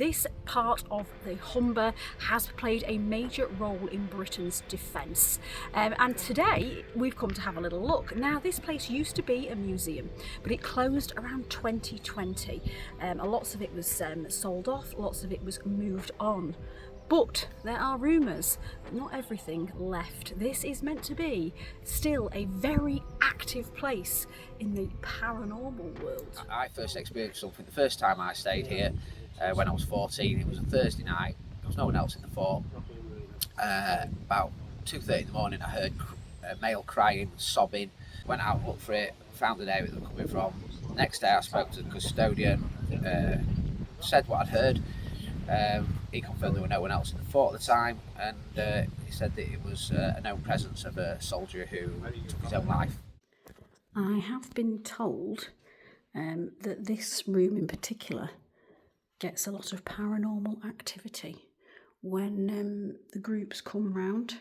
this part of the Humber has played a major role in Britain's defence, and today we've come to have a little look. Now, this place used to be a museum, but it closed around 2020. Lots of it was sold off, lots of it was moved on. But there are rumours that not everything left. This is meant to be still a very active place in the paranormal world. I first experienced something the first time I stayed here when I was 14. It was a Thursday night. There was no one else in the fort. About 2:30 in the morning I heard a male crying, sobbing. Went out, looked for it, found the area they were coming from. Next day I spoke to the custodian, said what I'd heard. He confirmed there were no one else in the fort at the time, and he said that it was a known presence of a soldier who took his own life. I have been told that this room in particular gets a lot of paranormal activity when the groups come round.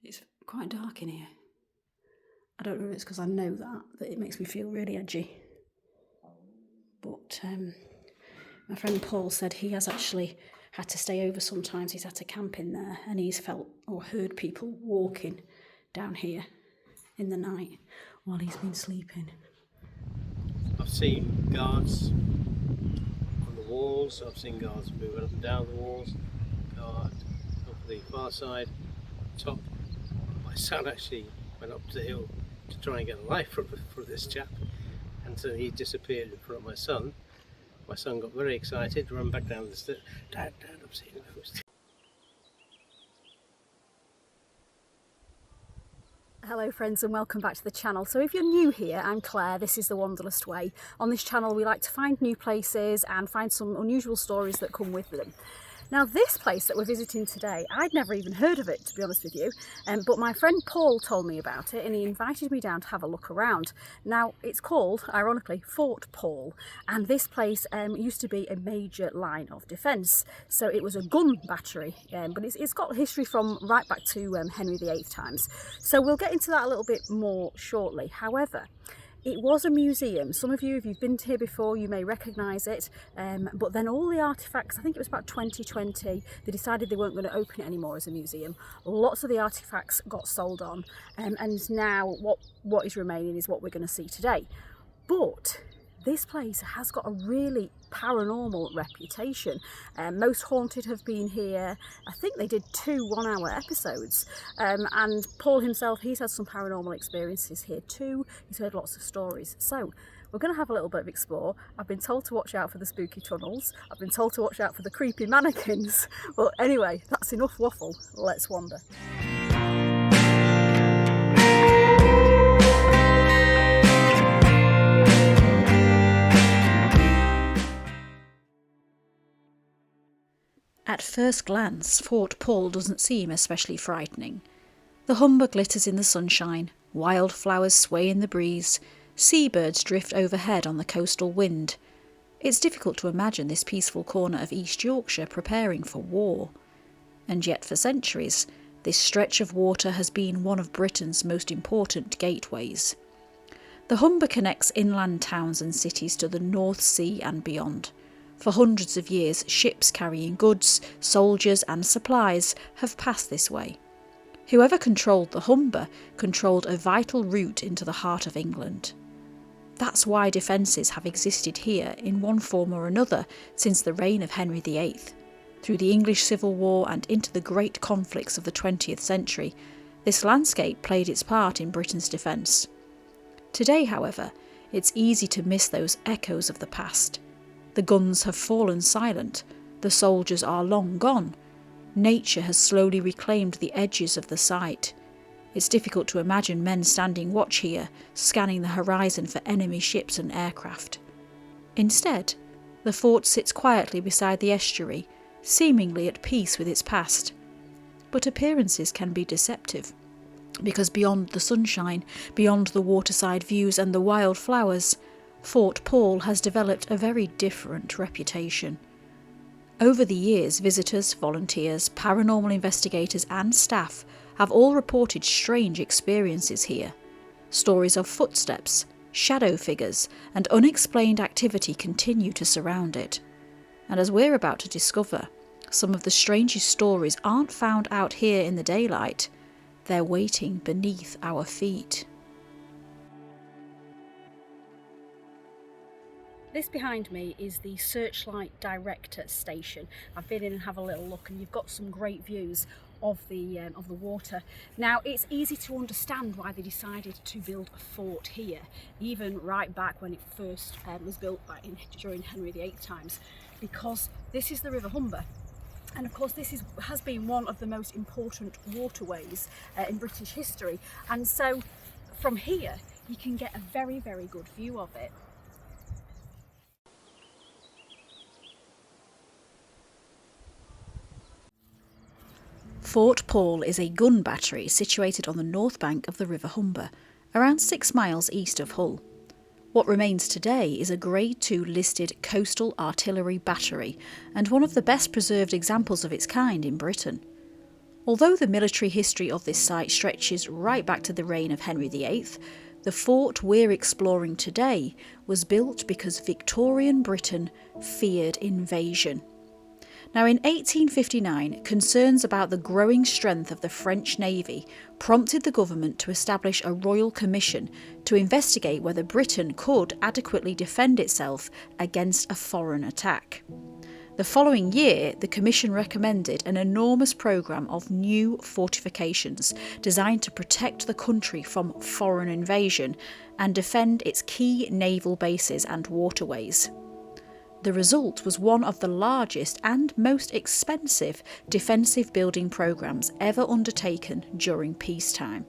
It's quite dark in here. I don't know if it's because I know that it makes me feel really edgy. But my friend Paul said he has actually had to stay over sometimes. He's had to camp in there, and he's felt or heard people walking down here in the night while he's been sleeping. I've seen guards on the walls, I've seen guards moving up and down the walls, guard up the far side, top. My son actually went up the hill to try and get a life for this chap, and so he disappeared in front of my son. My son got very excited, ran back down the stairs. Dad, I've seen a ghost. Hello friends, and welcome back to the channel. So if you're new here, I'm Claire, this is the Wanderlust Way. On this channel we like to find new places and find some unusual stories that come with them. Now, this place that we're visiting today, I'd never even heard of it, to be honest with you, but my friend Paul told me about it and he invited me down to have a look around. Now, it's called, ironically, Fort Paull, and this place used to be a major line of defence. So it was a gun battery, but it's got history from right back to Henry VIII times. So we'll get into that a little bit more shortly. However, it was a museum. Some of you, if you've been here before, you may recognise it, but then all the artefacts, I think it was about 2020, they decided they weren't going to open it anymore as a museum. Lots of the artefacts got sold on, and now what is remaining is what we're going to see today. But this place has got a really paranormal reputation. Most Haunted have been here. I think they did 2 one-hour episodes. And Paul himself, he's had some paranormal experiences here too. He's heard lots of stories. So we're going to have a little bit of explore. I've been told to watch out for the spooky tunnels. I've been told to watch out for the creepy mannequins. But anyway, that's enough waffle. Let's wander. At first glance, Fort Paull doesn't seem especially frightening. The Humber glitters in the sunshine, wildflowers sway in the breeze, seabirds drift overhead on the coastal wind. It's difficult to imagine this peaceful corner of East Yorkshire preparing for war. And yet for centuries, this stretch of water has been one of Britain's most important gateways. The Humber connects inland towns and cities to the North Sea and beyond. For hundreds of years, ships carrying goods, soldiers and supplies have passed this way. Whoever controlled the Humber controlled a vital route into the heart of England. That's why defences have existed here in one form or another since the reign of Henry VIII. Through the English Civil War and into the great conflicts of the 20th century, this landscape played its part in Britain's defence. Today, however, it's easy to miss those echoes of the past. The guns have fallen silent, the soldiers are long gone. Nature has slowly reclaimed the edges of the site. It's difficult to imagine men standing watch here, scanning the horizon for enemy ships and aircraft. Instead, the fort sits quietly beside the estuary, seemingly at peace with its past. But appearances can be deceptive, because beyond the sunshine, beyond the waterside views and the wild flowers, Fort Paull has developed a very different reputation. Over the years, visitors, volunteers, paranormal investigators and staff have all reported strange experiences here. Stories of footsteps, shadow figures and unexplained activity continue to surround it. And as we're about to discover, some of the strangest stories aren't found out here in the daylight, they're waiting beneath our feet. This behind me is the Searchlight Director Station. I've been in and have a little look, and you've got some great views of the water. Now, it's easy to understand why they decided to build a fort here, even right back when it first was built during Henry VIII times, because this is the River Humber. And of course this has been one of the most important waterways in British history, and so from here you can get a very, very good view of it. Fort Paull is a gun battery situated on the north bank of the River Humber, around 6 miles east of Hull. What remains today is a Grade 2 listed coastal artillery battery, and one of the best preserved examples of its kind in Britain. Although the military history of this site stretches right back to the reign of Henry VIII, the fort we're exploring today was built because Victorian Britain feared invasion. Now, in 1859, concerns about the growing strength of the French Navy prompted the government to establish a royal commission to investigate whether Britain could adequately defend itself against a foreign attack. The following year, the commission recommended an enormous programme of new fortifications designed to protect the country from foreign invasion and defend its key naval bases and waterways. The result was one of the largest and most expensive defensive building programmes ever undertaken during peacetime.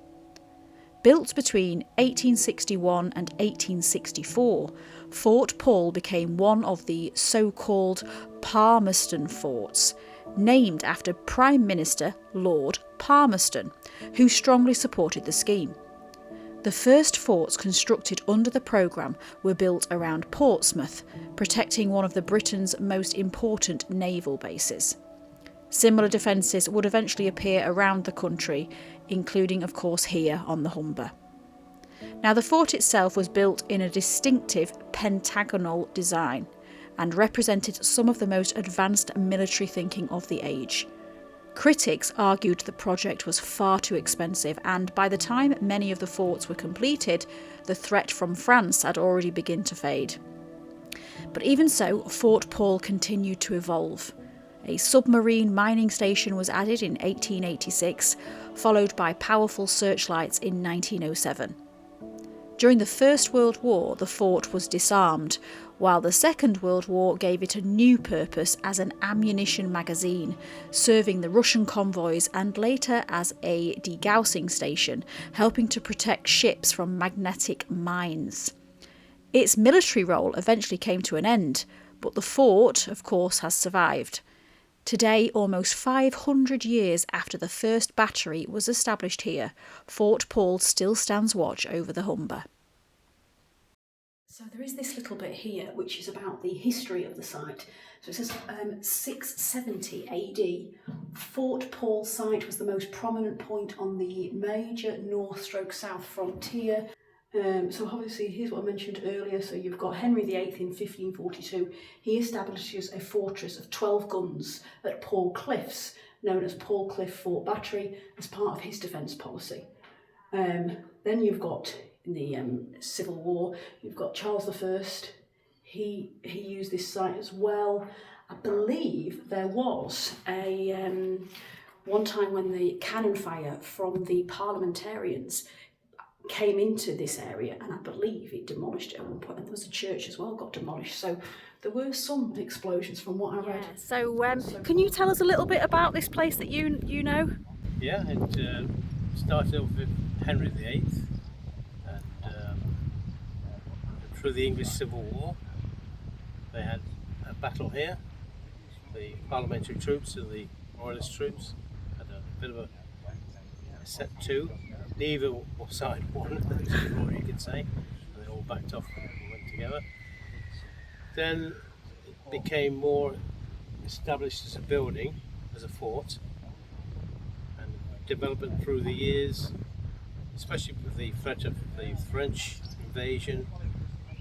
Built between 1861 and 1864, Fort Paull became one of the so-called Palmerston forts, named after Prime Minister Lord Palmerston, who strongly supported the scheme. The first forts constructed under the programme were built around Portsmouth, protecting one of Britain's most important naval bases. Similar defences would eventually appear around the country, including of course here on the Humber. Now, the fort itself was built in a distinctive pentagonal design and represented some of the most advanced military thinking of the age. Critics argued the project was far too expensive, and by the time many of the forts were completed, the threat from France had already begun to fade. But even so, Fort Paull continued to evolve. A submarine mining station was added in 1886, followed by powerful searchlights in 1907. During the First World War, the fort was disarmed, while the Second World War gave it a new purpose as an ammunition magazine, serving the Russian convoys, and later as a degaussing station, helping to protect ships from magnetic mines. Its military role eventually came to an end, but the fort, of course, has survived. Today, almost 500 years after the first battery was established here, Fort Paull still stands watch over the Humber. So there is this little bit here which is about the history of the site. So it says 670 AD. Fort Paull site was the most prominent point on the major north/south frontier. So obviously here's what I mentioned earlier. So you've got Henry VIII in 1542. He establishes a fortress of 12 guns at Paull Cliffs, known as Paull Cliff Fort Battery, as part of his defence policy. Then you've got, in the Civil War, you've got Charles I. He used this site as well. I believe there was a one time when the cannon fire from the parliamentarians came into this area, and I believe it demolished it at one point, and there was a church as well got demolished. So there were some explosions from what I read. Yeah. So can you tell us a little bit about this place that you know? Yeah, it started off with Henry VIII, and through the English Civil War they had a battle here. The parliamentary troops and the royalist troops had a bit of a set to. Neither side won, or you could say, and they all backed off and went together. Then it became more established as a building, as a fort, and development through the years, especially with the threat of the French invasion,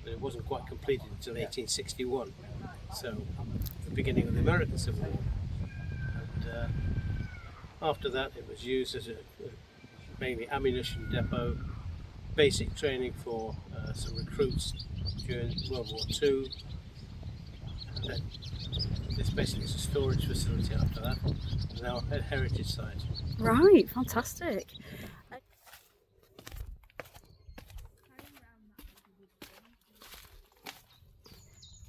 but it wasn't quite completed until 1861. So beginning of the American Civil War. And after that it was used as a mainly ammunition depot, basic training for some recruits during World War II. And then this basically is a storage facility after that. It's now a heritage site. Right, fantastic.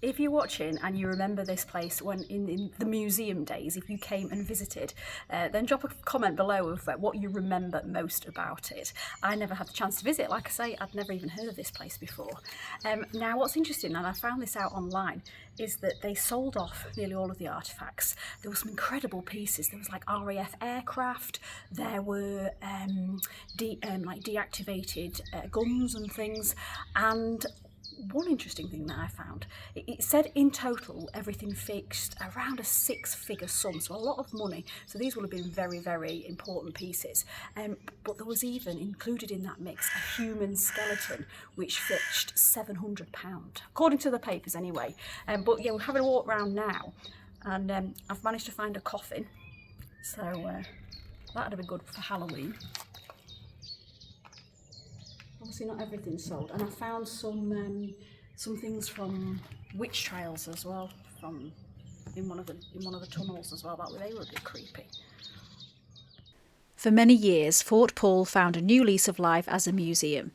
If you're watching and you remember this place when in the museum days, if you came and visited, then drop a comment below of what you remember most about it. I never had the chance to visit. Like I say, I'd never even heard of this place before. Now, what's interesting, and I found this out online, is that they sold off nearly all of the artefacts. There were some incredible pieces. There was like RAF aircraft. There were like deactivated guns and things, and one interesting thing that I found, it said in total everything fixed around a 6-figure sum, so a lot of money. So these will have been very, very important pieces. But there was even included in that mix a human skeleton which fetched £700, according to the papers anyway. But yeah, we're having a walk around now, and I've managed to find a coffin, so that'd be good for Halloween. Obviously not everything's sold, and I found some things from witch trials as well, from in one of the tunnels as well. They were a bit creepy. For many years, Fort Paull found a new lease of life as a museum.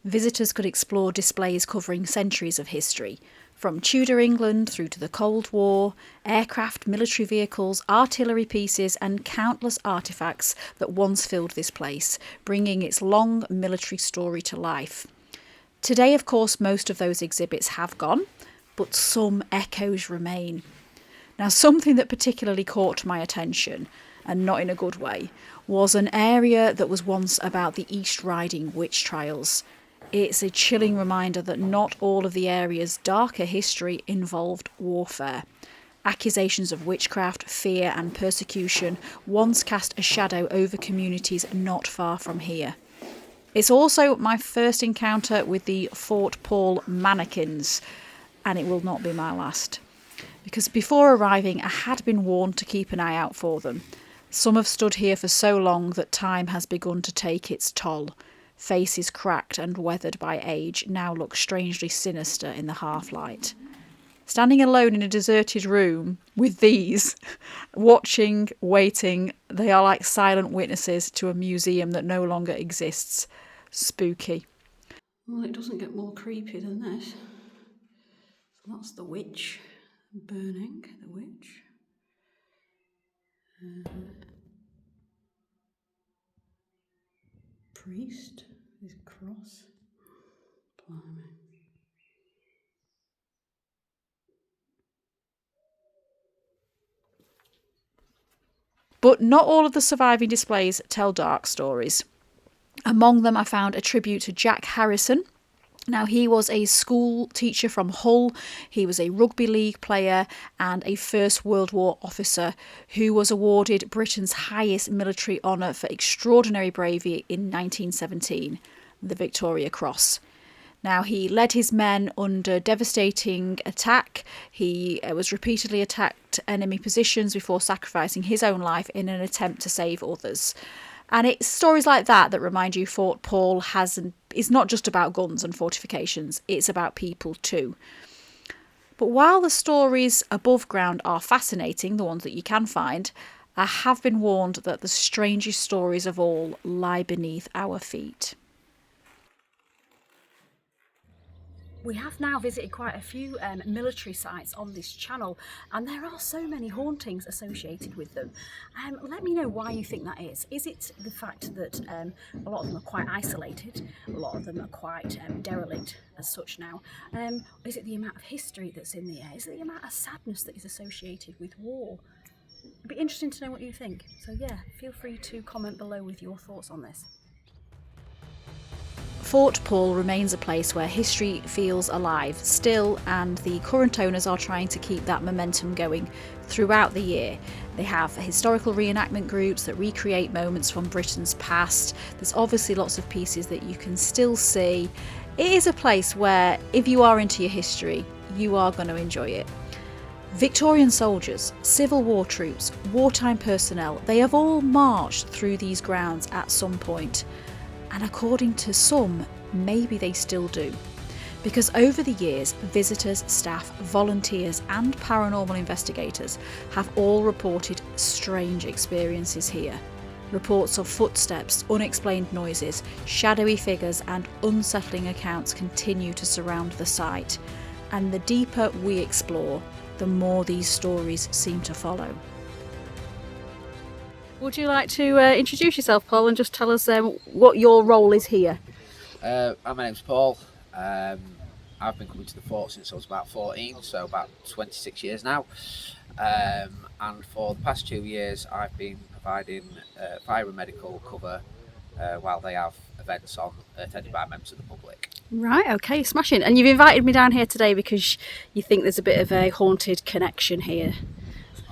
Visitors could explore displays covering centuries of history, from Tudor England through to the Cold War, aircraft, military vehicles, artillery pieces and countless artefacts that once filled this place, bringing its long military story to life. Today, of course, most of those exhibits have gone, but some echoes remain. Now, something that particularly caught my attention, and not in a good way, was an area that was once about the East Riding witch trials. It's a chilling reminder that not all of the area's darker history involved warfare. Accusations of witchcraft, fear and persecution once cast a shadow over communities not far from here. It's also my first encounter with the Fort Paull mannequins, and it will not be my last. Because before arriving, I had been warned to keep an eye out for them. Some have stood here for so long that time has begun to take its toll. Faces cracked and weathered by age now look strangely sinister in the half-light. Standing alone in a deserted room with these, watching, waiting, they are like silent witnesses to a museum that no longer exists. Spooky. Well, it doesn't get more creepy than this. So that's the witch burning, the witch. Priest, his cross. Blimey. But not all of the surviving displays tell dark stories. Among them I found a tribute to Jack Harrison. Now, he was a school teacher from Hull, he was a rugby league player and a First World War officer who was awarded Britain's highest military honour for extraordinary bravery in 1917, the Victoria Cross. Now, he led his men under devastating attack. He was repeatedly attacked enemy positions before sacrificing his own life in an attempt to save others. And it's stories like that that remind you Fort Paull is not just about guns and fortifications, it's about people too. But while the stories above ground are fascinating, the ones that you can find, I have been warned that the strangest stories of all lie beneath our feet. We have now visited quite a few military sites on this channel, and there are so many hauntings associated with them. Let me know why you think that is. Is it the fact that a lot of them are quite isolated, a lot of them are quite derelict as such now? Is it the amount of history that's in the air? Is it the amount of sadness that is associated with war? It'd be interesting to know what you think. So yeah, feel free to comment below with your thoughts on this. Fort Paull remains a place where history feels alive still, and the current owners are trying to keep that momentum going throughout the year. They have historical reenactment groups that recreate moments from Britain's past. There's obviously lots of pieces that you can still see. It is a place where, if you are into your history, you are going to enjoy it. Victorian soldiers, Civil War troops, wartime personnel, they have all marched through these grounds at some point, and according to some, maybe they still do. Because over the years, visitors, staff, volunteers and paranormal investigators have all reported strange experiences here. Reports of footsteps, unexplained noises, shadowy figures and unsettling accounts continue to surround the site, and the deeper we explore, the more these stories seem to follow. Would you like to introduce yourself, Paul, and just tell us what your role is here? My name's Paul. I've been coming to the fort since I was about 14, so about 26 years now. And for the past 2 years, I've been providing fire and medical cover while they have events on attended by members of the public. Right, okay, smashing. And you've invited me down here today because you think there's a bit of a haunted connection here.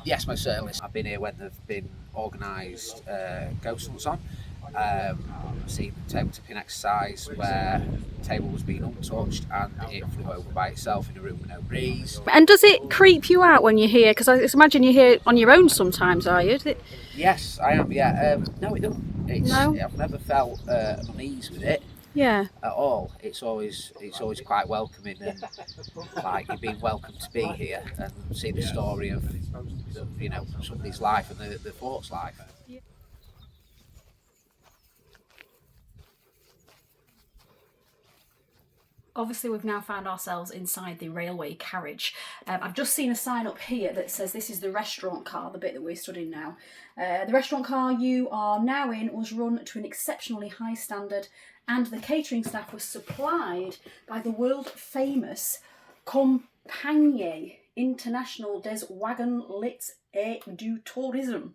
Yes, most certainly. I've been here when there've been organised ghost hunts on. Seen the table tipping exercise where the table was being untouched and it flew over by itself in a room with no breeze. And does it creep you out when you're here? Because I just imagine you're here on your own sometimes, are you? Yes, I am, yeah. No, it doesn't. No? I've never felt unease with it. Yeah. At all. It's always quite welcoming, and like you're being welcome to be here and see the story of somebody's life and the fort's life. Obviously, we've now found ourselves inside the railway carriage. I've just seen a sign up here that says this is the restaurant car, the bit that we're stood in now. The restaurant car you are now in was run to an exceptionally high standard, and the catering staff was supplied by the world famous Compagnie Internationale des Wagons et du Tourisme.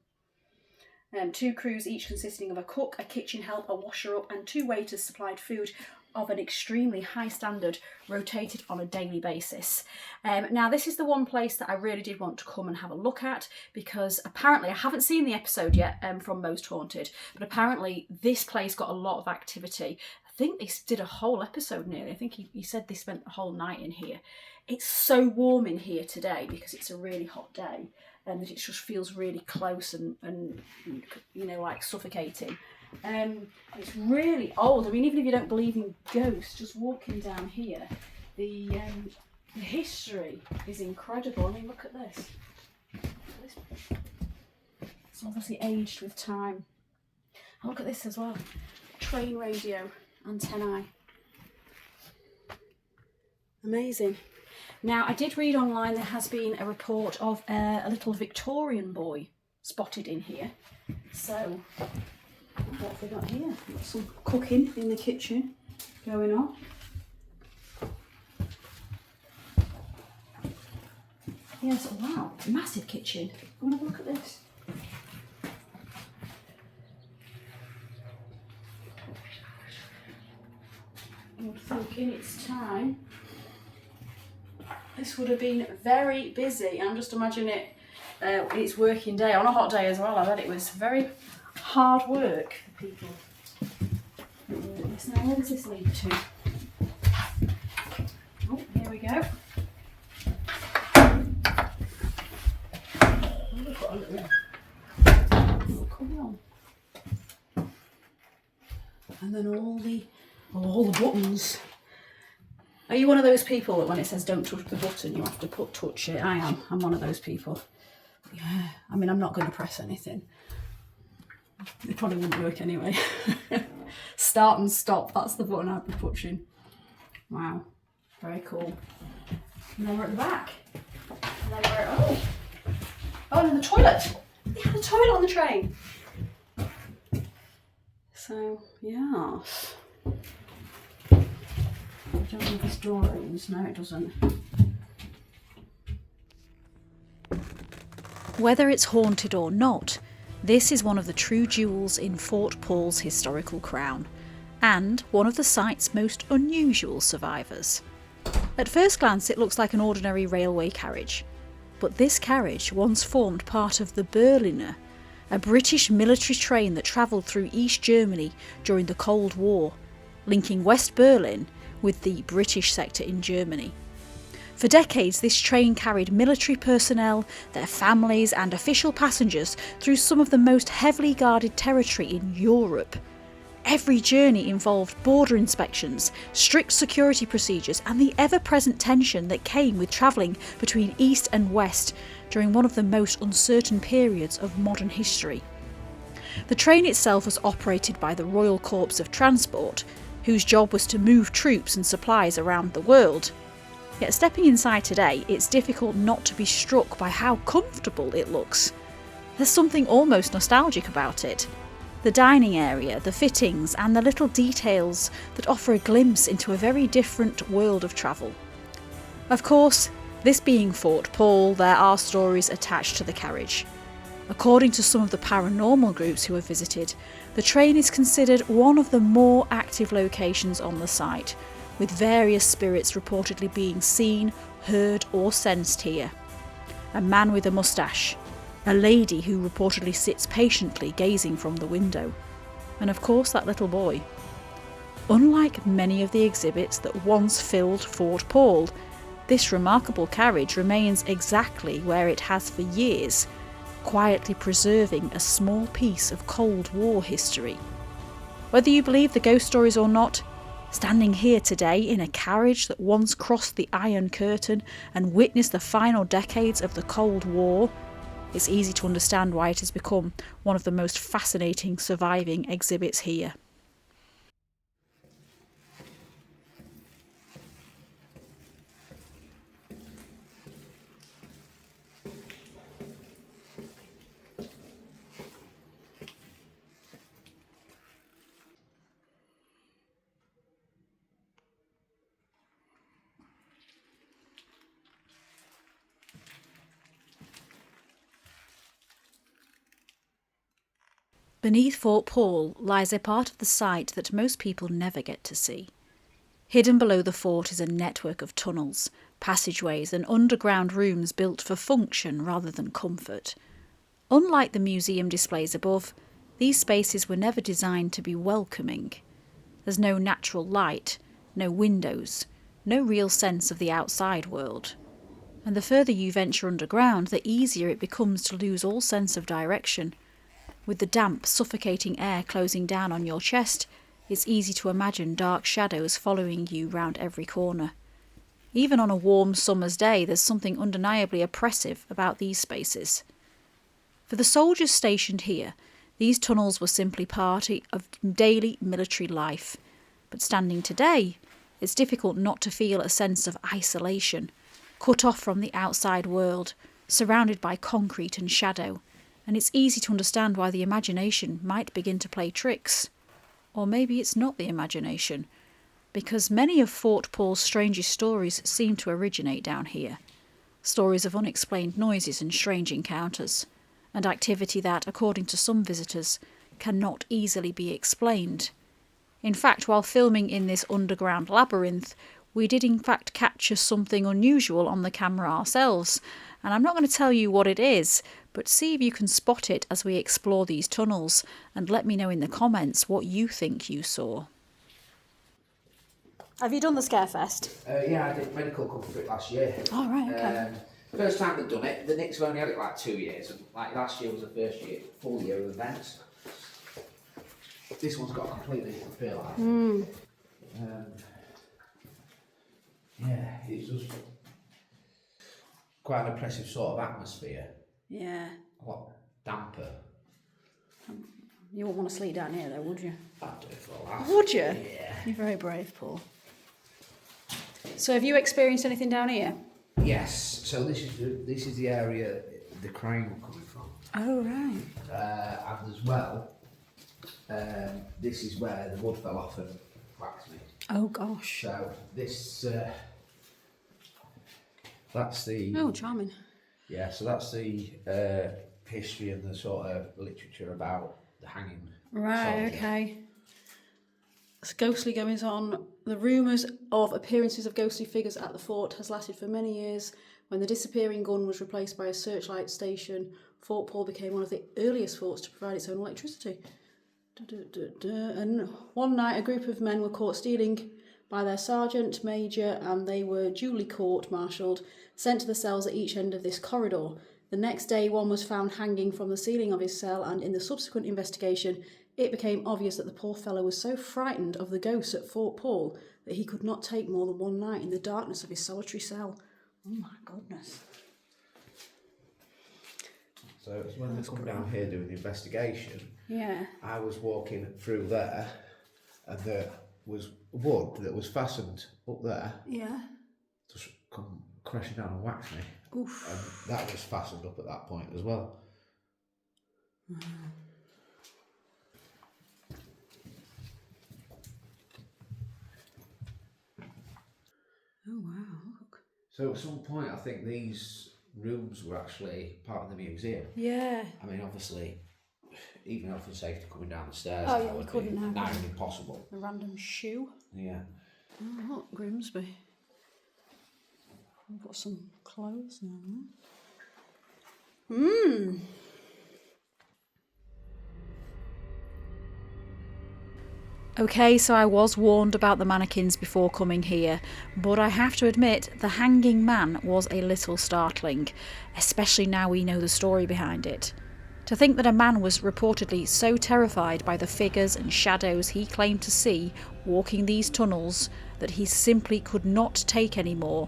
2 crews, each consisting of a cook, a kitchen help, a washer-up and 2 waiters supplied food of an extremely high standard, rotated on a daily basis. Now this is the one place that I really did want to come and have a look at, because apparently, I haven't seen the episode yet from Most Haunted, but apparently this place got a lot of activity. I think they did a whole episode nearly. I think he said they spent the whole night in here. It's so warm in here today because it's a really hot day, and it just feels really close and like suffocating. It's really old. I mean, even if you don't believe in ghosts, just walking down here, the history is incredible. I mean, look at this. It's obviously aged with time. And look at this as well. Train radio antennae. Amazing. Now, I did read online there has been a report of a little Victorian boy spotted in here. So, what have we got here? We've got some cooking in the kitchen going on. Yes, wow, massive kitchen. I want to look at this. I would think in its time, this would have been very busy. I'm just imagining it, it's working day, on a hot day as well. I bet it was very hard work for people. Now, where does this lead to? Oh, here we go. Oh, we've got a little cover on. And then all the buttons. Are you one of those people that when it says don't touch the button, you have to touch it? I am. I'm one of those people. Yeah. I mean, I'm not going to press anything. It probably wouldn't work anyway. Start and stop, that's the button I'd be pushing. Wow, very cool. And then we're at the back. And then we're and then the toilet. They had a toilet on the train. So, yeah. I don't know if this door opens. No, it doesn't. Whether it's haunted or not, this is one of the true jewels in Fort Paull's historical crown, and one of the site's most unusual survivors. At first glance it looks like an ordinary railway carriage, but this carriage once formed part of the Berliner, a British military train that travelled through East Germany during the Cold War, linking West Berlin with the British sector in Germany. For decades, this train carried military personnel, their families and official passengers through some of the most heavily guarded territory in Europe. Every journey involved border inspections, strict security procedures and the ever-present tension that came with travelling between East and West during one of the most uncertain periods of modern history. The train itself was operated by the Royal Corps of Transport, whose job was to move troops and supplies around the world. Yet stepping inside today, it's difficult not to be struck by how comfortable it looks. There's something almost nostalgic about it. The dining area, the fittings and the little details that offer a glimpse into a very different world of travel. Of course, this being Fort Paull, there are stories attached to the carriage. According to some of the paranormal groups who have visited, the train is considered one of the more active locations on the site, with various spirits reportedly being seen, heard or sensed here. A man with a moustache, a lady who reportedly sits patiently gazing from the window, and of course that little boy. Unlike many of the exhibits that once filled Fort Paull, this remarkable carriage remains exactly where it has for years, quietly preserving a small piece of Cold War history. Whether you believe the ghost stories or not, standing here today in a carriage that once crossed the Iron Curtain and witnessed the final decades of the Cold War, it's easy to understand why it has become one of the most fascinating surviving exhibits here. Beneath Fort Paull lies a part of the site that most people never get to see. Hidden below the fort is a network of tunnels, passageways and underground rooms built for function rather than comfort. Unlike the museum displays above, these spaces were never designed to be welcoming. There's no natural light, no windows, no real sense of the outside world. And the further you venture underground, the easier it becomes to lose all sense of direction. With the damp, suffocating air closing down on your chest, it's easy to imagine dark shadows following you round every corner. Even on a warm summer's day, there's something undeniably oppressive about these spaces. For the soldiers stationed here, these tunnels were simply part of daily military life. But standing today, it's difficult not to feel a sense of isolation, cut off from the outside world, surrounded by concrete and shadow. And it's easy to understand why the imagination might begin to play tricks. Or maybe it's not the imagination, because many of Fort Paull's strangest stories seem to originate down here. Stories of unexplained noises and strange encounters, and activity that, according to some visitors, cannot easily be explained. In fact, while filming in this underground labyrinth, we did in fact capture something unusual on the camera ourselves, and I'm not going to tell you what it is, but see if you can spot it as we explore these tunnels, and let me know in the comments what you think you saw. Have you done the Scarefest? Yeah, I did medical cover for it last year. Oh, right, okay. First time they've done it, the Knicks have only had it like 2 years. And like last year was the first year, full year of events. This one's got a completely different feel. Yeah, it's just quite an impressive sort of atmosphere. Yeah. A lot damper. You wouldn't want to sleep down here though, would you? I'd do it for a laugh. Would you? Yeah. You're very brave, Paul. So have you experienced anything down here? Yes. So this is the area the crane were coming from. Oh, right. And as well, this is where the wood fell off and whacked me. Oh, gosh. So this, that's the... Oh, charming. Yeah, so that's the history and the sort of literature about the hanging. Right, soldier. okay. It's ghostly goings on. The rumours of appearances of ghostly figures at the fort has lasted for many years. When the disappearing gun was replaced by a searchlight station, Fort Paull became one of the earliest forts to provide its own electricity. And one night, a group of men were caught stealing by their sergeant major, and they were duly court-martialed, sent to the cells at each end of this corridor. The next day, one was found hanging from the ceiling of his cell, and in the subsequent investigation, it became obvious that the poor fellow was so frightened of the ghosts at Fort Paull that he could not take more than one night in the darkness of his solitary cell. Oh my goodness. So it's when they come down here doing the investigation, Yeah. I was walking through there and there was wood that was fastened up there, Yeah. just come crashing down and whacked me. Oof. And that was fastened up at that point as well. Oh wow, look. So at some point I think these rooms were actually part of the museum. Yeah. I mean, obviously, even health and safety coming down the stairs, Oh, that yeah, you would couldn't be have nigh them. impossible. A random shoe. Yeah. Oh, look, Grimsby. I've got some clothes now. Okay, so I was warned about the mannequins before coming here, but I have to admit the hanging man was a little startling, especially now we know the story behind it. To think that a man was reportedly so terrified by the figures and shadows he claimed to see walking these tunnels that he simply could not take any more.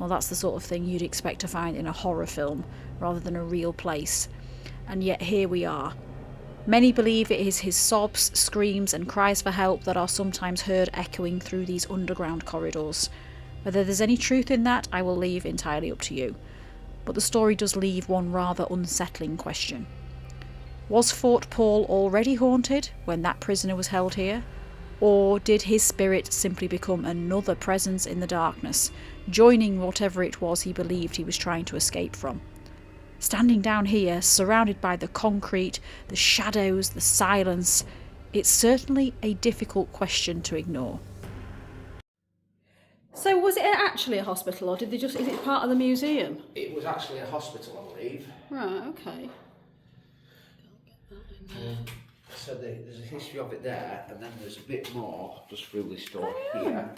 Well, that's the sort of thing you'd expect to find in a horror film rather than a real place. And yet here we are. Many believe it is his sobs, screams and cries for help that are sometimes heard echoing through these underground corridors. Whether there's any truth in that, I will leave entirely up to you. But the story does leave one rather unsettling question. Was Fort Paull already haunted when that prisoner was held here? Or did his spirit simply become another presence in the darkness, joining whatever it was he believed he was trying to escape from? Standing down here, surrounded by the concrete, the shadows, the silence, it's certainly a difficult question to ignore. So was it actually a hospital, or did they just, is it part of the museum? It was actually a hospital, I believe. Right, okay. So there's a history of it there, and then there's a bit more just through this door here.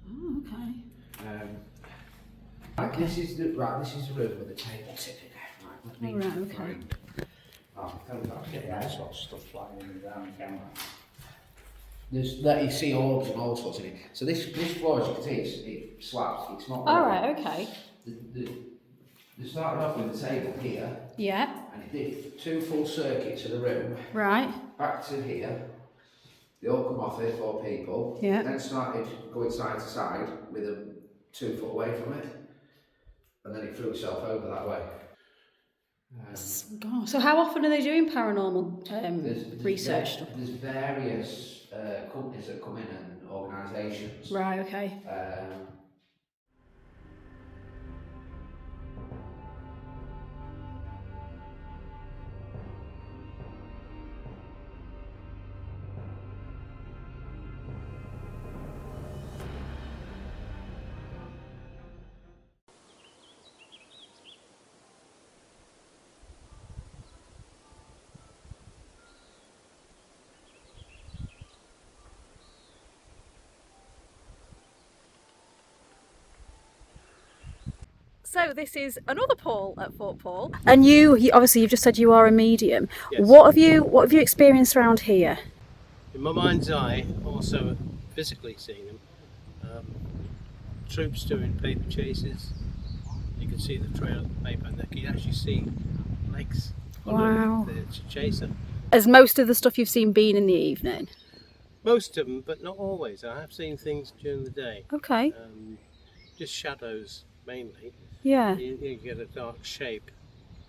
Oh, okay. Right, this is the room with the table sitting there. Right, let me Right, okay. find. Oh, Yeah, sort of stuff flying around the camera. There's that you see orbs and all sorts in it. So this floor, as you can see, it slabs. It's not. All right, okay. They started off with the table here, Yeah. and it did 2 full circuits of the room, Right. back to here. They all come off here, 4 people. Yeah. Then started going side to side with them 2 foot away from it, and then it threw itself over that way. God. So how often are they doing paranormal There's research stuff? There's various companies that come in and organisations. Right, okay. So this is another Paul at Fort Paull, and you obviously you've just said you are a medium. Yes. What have you experienced around here? In my mind's eye, also physically seeing them. Troops doing paper chases. You can see the trail of the paper, and you can actually see legs Wow. the chaser. Has most of the stuff you've seen been in the evening? Most of them, but not always. I have seen things during the day. Okay. Just shadows mainly. Yeah. You get a dark shape,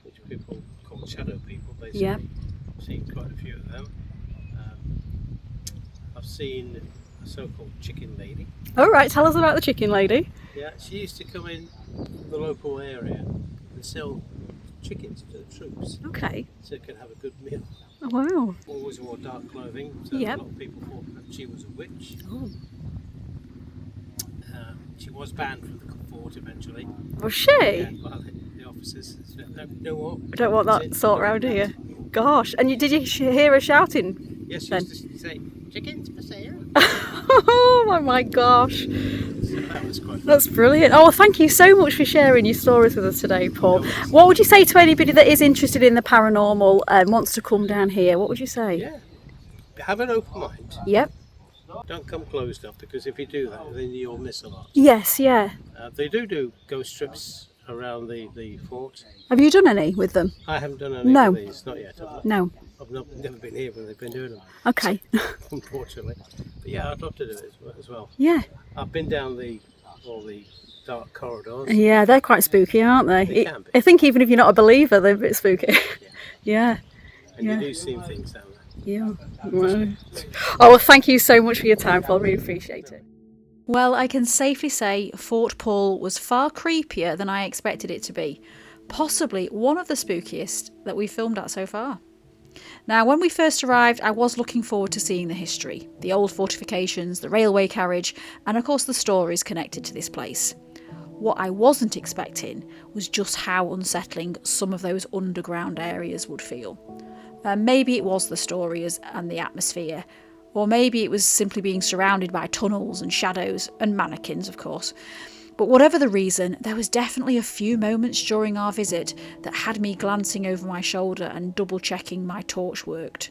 which people call shadow people, basically. Yeah. I've seen quite a few of them. I've seen a so-called chicken lady. All right. Tell us about the chicken lady. Yeah, she used to come in the local area and sell chickens to the troops, Okay. so they could have a good meal. Oh, wow. Always wore dark clothing, so Yep. a lot of people thought that she was a witch. Oh. She was banned from the fort eventually. Was she? Yeah, by the officers said, no, I don't want that sort around here. Gosh. And did you hear her shouting Yes, then? used to say, chickens for sale. Oh my gosh. So that was quite fun. That's brilliant. Oh, thank you so much for sharing your stories with us today, Paul. What would you say to anybody that is interested in the paranormal and wants to come down here? What would you say? Yeah. Have an open mind. Yep. Don't come closed up, because if you do that, then you'll miss a lot. Yes, yeah. They do ghost trips around the fort. Have you done any with them? I haven't done any No. of these, not yet. No. I've never been here when they've been doing them, Okay. unfortunately. But yeah, I'd love to do it as well. Yeah. I've been down all the dark corridors. Yeah, they're quite spooky, aren't they? They can be. I think even if you're not a believer, they're a bit spooky. Yeah. And Yeah. you do see things down there. Yeah. Oh, well, thank you so much for your time, Paul. Really appreciate it. Well, I can safely say Fort Paull was far creepier than I expected it to be. Possibly one of the spookiest that we've filmed at so far. Now, when we first arrived, I was looking forward to seeing the history, the old fortifications, the railway carriage, and of course the stories connected to this place. What I wasn't expecting was just how unsettling some of those underground areas would feel. Maybe it was the stories and the atmosphere, or maybe it was simply being surrounded by tunnels and shadows and mannequins, of course. But whatever the reason, there was definitely a few moments during our visit that had me glancing over my shoulder and double checking my torch worked.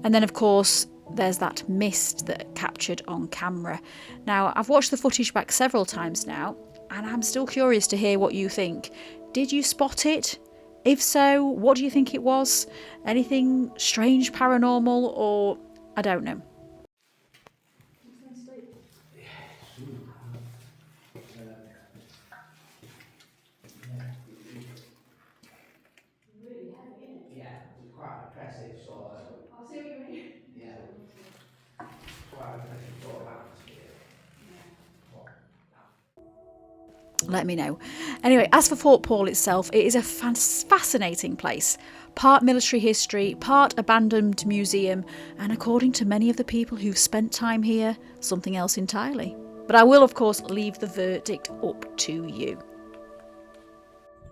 And then of course there's that mist that captured on camera. Now, I've watched the footage back several times now, and I'm still curious to hear what you think. Did you spot it? If so, what do you think it was? Anything strange, paranormal, or I don't know. Yeah, it's quite oppressive sort of. I see what you mean. Yeah. Quite oppressive sort of atmosphere. Let me know. Anyway, as for Fort Paull itself, it is a fascinating place. Part military history, part abandoned museum, and according to many of the people who've spent time here, something else entirely. But I will, of course, leave the verdict up to you.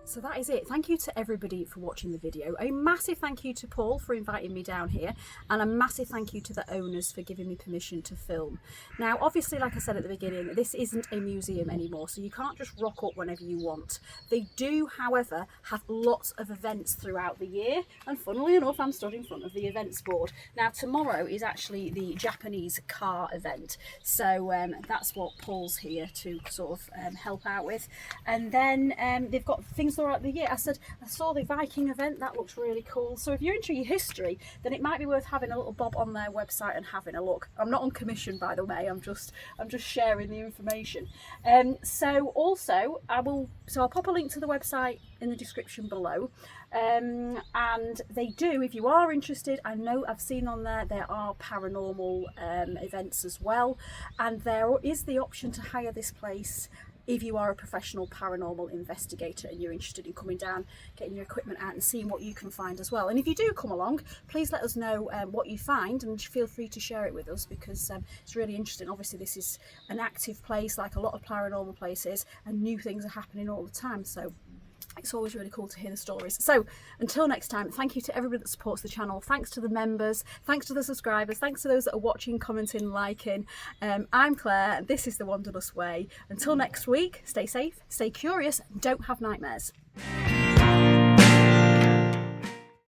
So that is it. Thank you to everybody for watching the video. A massive thank you to Paul for inviting me down here, and a massive thank you to the owners for giving me permission to film. Now, obviously, like I said at the beginning, this isn't a museum anymore, so you can't just rock up whenever you want. They do, however, have lots of events throughout the year, and funnily enough, I'm stood in front of the events board. Now, tomorrow is actually the Japanese car event, so that's what Paul's here to sort of help out with. And then they've got things throughout the year. I saw the Viking event, that looks really cool. So if you're into your history, then it might be worth having a little bob on their website and having a look. I'm not on commission, by the way, I'm just sharing the information. So I'll pop a link to the website in the description below. And they do, if you are interested, I know I've seen on there are paranormal events as well, and there is the option to hire this place if you are a professional paranormal investigator and you're interested in coming down, getting your equipment out and seeing what you can find as well. And if you do come along, please let us know what you find, and feel free to share it with us, because it's really interesting. Obviously this is an active place like a lot of paranormal places, and new things are happening all the time, so it's always really cool to hear the stories. So until next time, thank you to everybody that supports the channel. Thanks to the members, thanks to the subscribers, thanks to those that are watching, commenting, liking. I'm Claire, and this is the Wanderlust Way. Until next week, stay safe, stay curious, and don't have nightmares.